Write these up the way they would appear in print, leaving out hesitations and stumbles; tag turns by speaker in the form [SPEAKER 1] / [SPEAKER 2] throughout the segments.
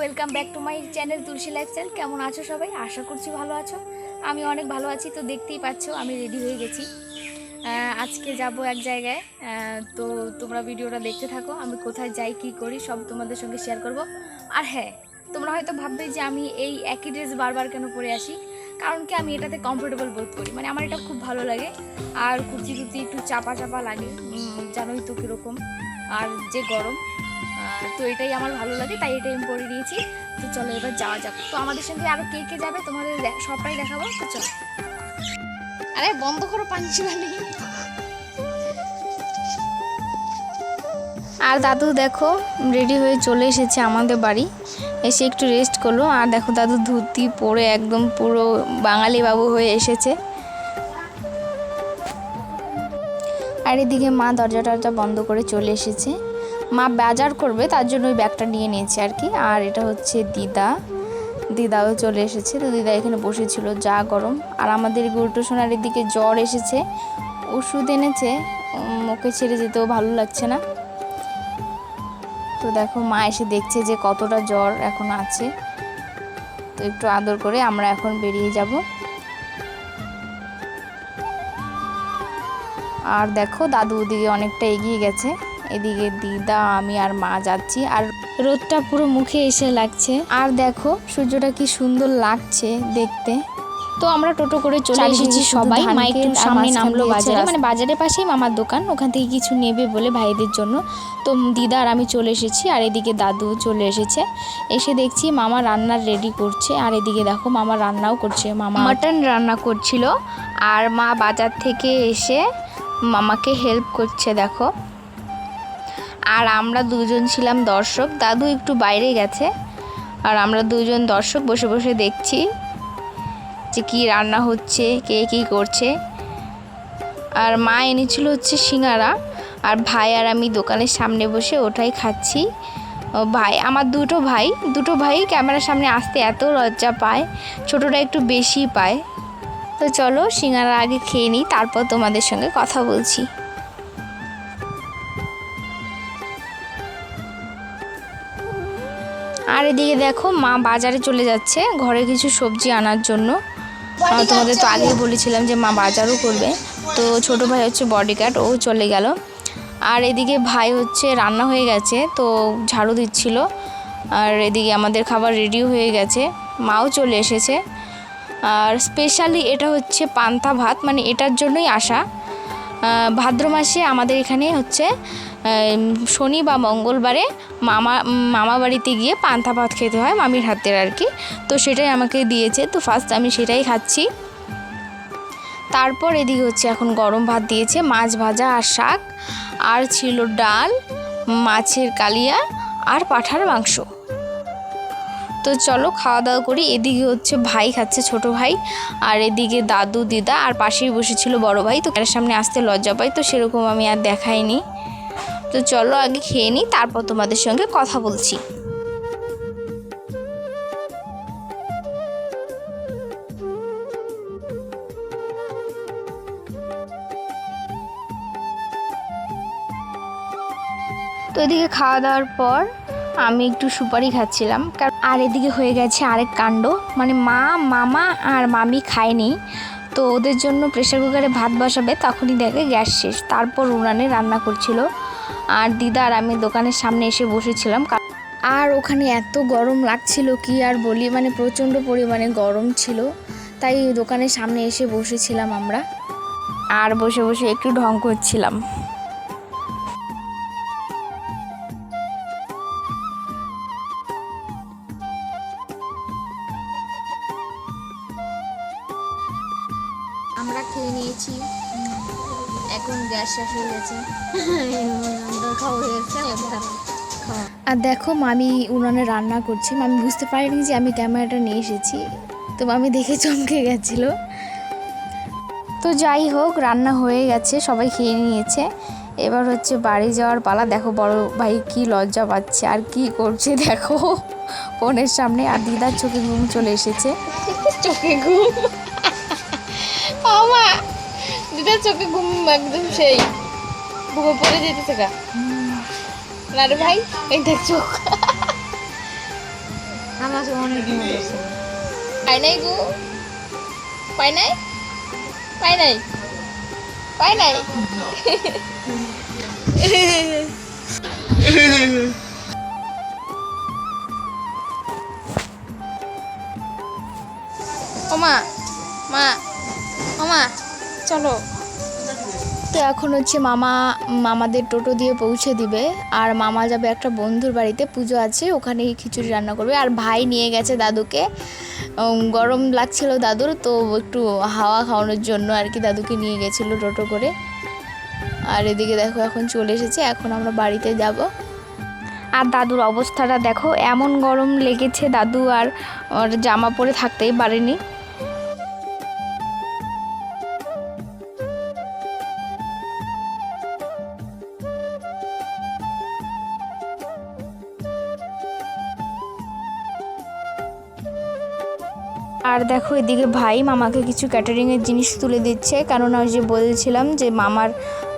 [SPEAKER 1] Welcome back to my channel Tulsi lifestyle. কেমন আছো সবাই? আশা করছি ভালো আছো। আমি অনেক ভালো আছি। তো দেখতেই পাচ্ছ আমি রেডি হয়ে গেছি। আজকে যাব এক জায়গায়। তো তোমরা ভিডিওটা দেখতে থাকো। আমি কোথায় যাই কী করি সব তোমাদের সঙ্গে শেয়ার করব। আর হ্যাঁ, তোমরা হয়তো ভাববে যে আমি এই একই ড্রেস বারবার কেন পরে আসি। কারণ কি, আমি এটাতে কমফোর্টেবল বোধ করি, মানে আমার এটা খুব ভালো লাগে। আর কুর্তি টুর্তি একটু চাপা চাপা লাগে, জানোই তো কীরকম। আর যে গরম, তো এটাই আমার ভালো লাগে, তাই এটাই আমি পরে নিয়েছি। তো চলো এবার যাওয়া যাক। তো আমাদের সঙ্গে আরও কে কে যাবে তোমাদের সবটাই দেখাবো। তো চলো। আরে বন্ধ করো পাঞ্চিবানি। আর দাদু দেখো রেডি হয়ে চলে এসেছে আমাদের বাড়ি, এসে একটু রেস্ট করলো। আর দেখো দাদু ধুতি পরে একদম পুরো বাঙালি বাবু হয়ে এসেছে। আর এদিকে মা দরজা টরজা বন্ধ করে চলে এসেছে। মা বাজার করবে, তার জন্য ওই ব্যাগটা নিয়ে নিয়েছে আর কি। আর এটা হচ্ছে দিদাও চলে এসেছে। তো দিদা এখানে বসেছিল, যা গরম। আর আমাদের গুরুটো সোনার এদিকে জ্বর এসেছে, ওষুধ এনেছে, ওকে ছেড়ে যেতেও ভালো লাগছে না। তো দেখো মা এসে দেখছে যে কতটা জ্বর এখন আছে। তো একটু আদর করে আমরা এখন বেরিয়ে যাব। আর দেখো দাদু ওদিকে অনেকটা এগিয়ে গেছে, এদিকে দিদা আমি আর মা যাচ্ছি। আর রোদটা পুরো মুখে এসে লাগছে। আর দেখো সূর্যটা কি সুন্দর লাগছে দেখতে। তো আমরা টোটো করে চলে এসেছি সবাই। মা একটু সামনে নামলো বাজারে, মানে বাজারের পাশেই মামার দোকান, ওখান থেকে কিছু নেবে বলে ভাইদের জন্য। তো দিদা আর আমি চলে এসেছি। আর এদিকে দাদু চলে এসেছে। এসে দেখছি মামা রান্নার রেডি করছে। আর এদিকে দেখো মামা রান্নাও করছে, মামা মাটন রান্না করছিল। আর মা বাজার থেকে এসে মামাকে হেল্প করছে দেখো। আর আমরা দুজন ছিলাম দর্শক, দাদু একটু বাইরে গেছে। আর আমরা দুজন দর্শক বসে বসে দেখছি যে কি রান্না হচ্ছে, কে কী করছে। আর মা এনেছিল হচ্ছে সিঙ্গারা। আর ভাই আর আমি দোকানের সামনে বসে ওটাই খাচ্ছি। ভাই আমার দুটো ভাই ক্যামেরার সামনে আসতে এত লজ্জা পায়, ছোটোটা একটু বেশি পায়। তো চলো সিঙ্গারা আগে খেয়ে নিই, তারপর তোমাদের সঙ্গে কথা বলছি। আর এদিকে দেখো মা বাজারে চলে যাচ্ছে ঘরে কিছু সবজি আনার জন্য। তোমাদের তো আগেই বলেছিলাম যে মা বাজারও করবে। তো ছোটো ভাই হচ্ছে বডিগার্ড, ও চলে গেল। আর এদিকে ভাই হচ্ছে রান্না হয়ে গেছে, তো ঝাড়ু দিচ্ছিল। আর এদিকে আমাদের খাবার রেডিও হয়ে গেছে, মাও চলে এসেছে। আর স্পেশালি এটা হচ্ছে পান্তা ভাত, মানে এটার জন্যই আসা। ভাদ্র মাসে আমাদের এখানে হচ্ছে শনি বা মঙ্গলবারে মামা বাড়িতে গিয়ে পান্তা ভাত খেতে হয় মামির হাতের আর কি। তো সেটাই আমাকে দিয়েছে, তো ফার্স্ট আমি সেটাই খাচ্ছি। তারপর এদিকে হচ্ছে এখন গরম ভাত দিয়েছে, মাছ ভাজা আর শাক, আর ছিল ডাল, মাছের কালিয়া আর পাঁঠার মাংস। তো চলো খাওয়া দাওয়া করি। এদিকে হচ্ছে ভাই খাচ্ছে, ছোট ভাই। আর এদিকে দাদু দিদা, আর পাশেই বসেছিল বড় ভাই। তো এর সামনে আসতে লজ্জা পাই, তো সেরকম আমি আর দেখাইনি। তো চলো আগে খেয়ে নিই, তারপর তোমাদের সঙ্গে কথা বলছি। তো এদিকে খাওয়া দাওয়ার পর আমি একটু সুপারি খাচ্ছিলাম। আর এদিকে হয়ে গেছে আরেক কাণ্ড, মানে মামা আর মামি খায়নি। তো ওদের জন্য প্রেসার কুকারে ভাত বসাবে, তখনই দেখে গ্যাস শেষ। তারপর উনানে রান্না করছিল। আর দিদা আর আমি দোকানের সামনে এসে বসেছিলাম। আর ওখানে এত গরম লাগছিল কি আর বলি, মানে প্রচণ্ড পরিমাণে গরম ছিল। তাই দোকানের সামনে এসে বসেছিলাম আমরা, আর বসে বসে একটু ঢং করছিলাম। আমরা খেয়ে নিয়েছি, এখন গ্যাস শেষ হয়ে গেছে। আর দেখো মামি উনানে রান্না করছে। মামি বুঝতে পারিনি যে আমি ক্যামেরাটা নিয়ে এসেছি, তো মামি দেখে চমকে গেছিলো। তো যাই হোক, রান্না হয়ে গেছে, সবাই খেয়ে নিয়েছে। এবার হচ্ছে বাড়ি যাওয়ার পালা। দেখো বড় ভাই কি লজ্জা পাচ্ছে আর কি করছে দেখো ফোনের সামনে। আর দিদার চোখে ঘুম চলে এসেছে। চোখে ঘুম, দিদার চোখে ঘুম একদম সেই ঘুমে পড়ে যেতেছে গা। না রে ভাই, এই দেখ চোখ।
[SPEAKER 2] আমার অনেক দিন হয়েছে।
[SPEAKER 1] পাই নাই গো, পাই নাই, পাই নাই, পাই নাই। ওমা, মা, ওমা, চলো। তো এখন হচ্ছে মামাদের টোটো দিয়ে পৌঁছে দিবে, আর মামা যাবে একটা বন্ধুর বাড়িতে, পুজো আছে, ওখানে খিচুড়ি রান্না করবে। আর ভাই নিয়ে গেছে দাদুকে, গরম লাগছিল দাদুর, তো একটু হাওয়া খাওয়ানোর জন্য আর কি দাদুকে নিয়ে গেছিলো টোটো করে। আর এদিকে দেখো এখন চলে এসেছে, এখন আমরা বাড়িতে যাব। আর দাদুর অবস্থাটা দেখো, এমন গরম লেগেছে, দাদু আর জামা পরে থাকতেই পারেনি। আর দেখো এদিকে ভাই মামাকে কিছু ক্যাটারিংয়ের জিনিস তুলে দিচ্ছে, কেননা ওই যে বলছিলাম যে মামার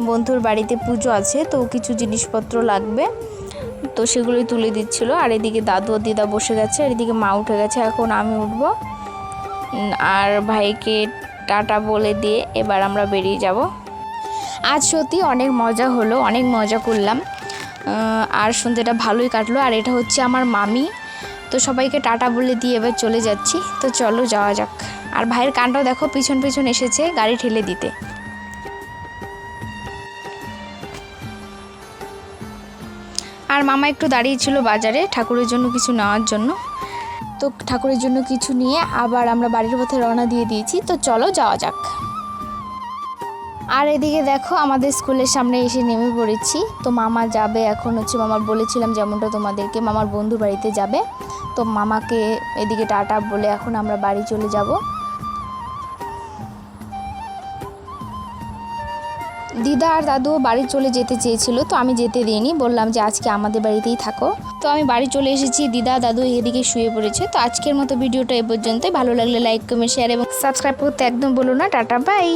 [SPEAKER 1] বন্ধুর বাড়িতে পুজো আছে, তো কিছু জিনিসপত্র লাগবে, তো সেগুলোই তুলে দিচ্ছিল। আর এদিকে দাদু ও দিদা বসে গেছে, আর এদিকে মা উঠে গেছে, এখন আমি উঠব। আর ভাইকে টাটা বলে দিয়ে এবার আমরা বেরিয়ে যাব। আজ সত্যি অনেক মজা হলো, অনেক মজা করলাম, আর সন্ধ্যেটা ভালোই কাটলো। আর এটা হচ্ছে আমার মামি, তো সবাইকে টাটা বলে দিয়ে এবার চলে যাচ্ছি। তো চলো যাওয়া যাক। আর ভাইয়ের কানটাও দেখো, পিছন পিছন এসেছে গাড়ি ঠেলে দিতে। আর মামা একটু দাঁড়িয়েছিল বাজারে ঠাকুরের জন্য কিছু নেওয়ার জন্য, তো ঠাকুরের জন্য কিছু নিয়ে আবার আমরা বাড়ির পথে রওনা দিয়ে দিয়েছি। তো চলো যাওয়া যাক। আর এদিকে দেখো আমাদের স্কুলের সামনে এসে নেমে পড়েছি। তো মামা যাবে এখন হচ্ছে, মামার বলেছিলাম যেমনটা তোমাদেরকে, মামার বন্ধু বাড়িতে যাবে। তো মামাকে এদিকে টাটা বলে এখন আমরা বাড়ি চলে যাব। দিদা আর দাদুও বাড়ি চলে যেতে চেয়েছিল, তো আমি যেতে দিইনি, বললাম যে আজকে আমাদের বাড়িতেই থাকো। তো আমি বাড়ি চলে এসেছি, দিদা দাদু এদিকে শুয়ে পড়েছে। তো আজকের মতো ভিডিওটা এ পর্যন্তই। ভালো লাগলে লাইক কমেন্ট শেয়ার এবং সাবস্ক্রাইব করতে একদম বলো না। Tata bye.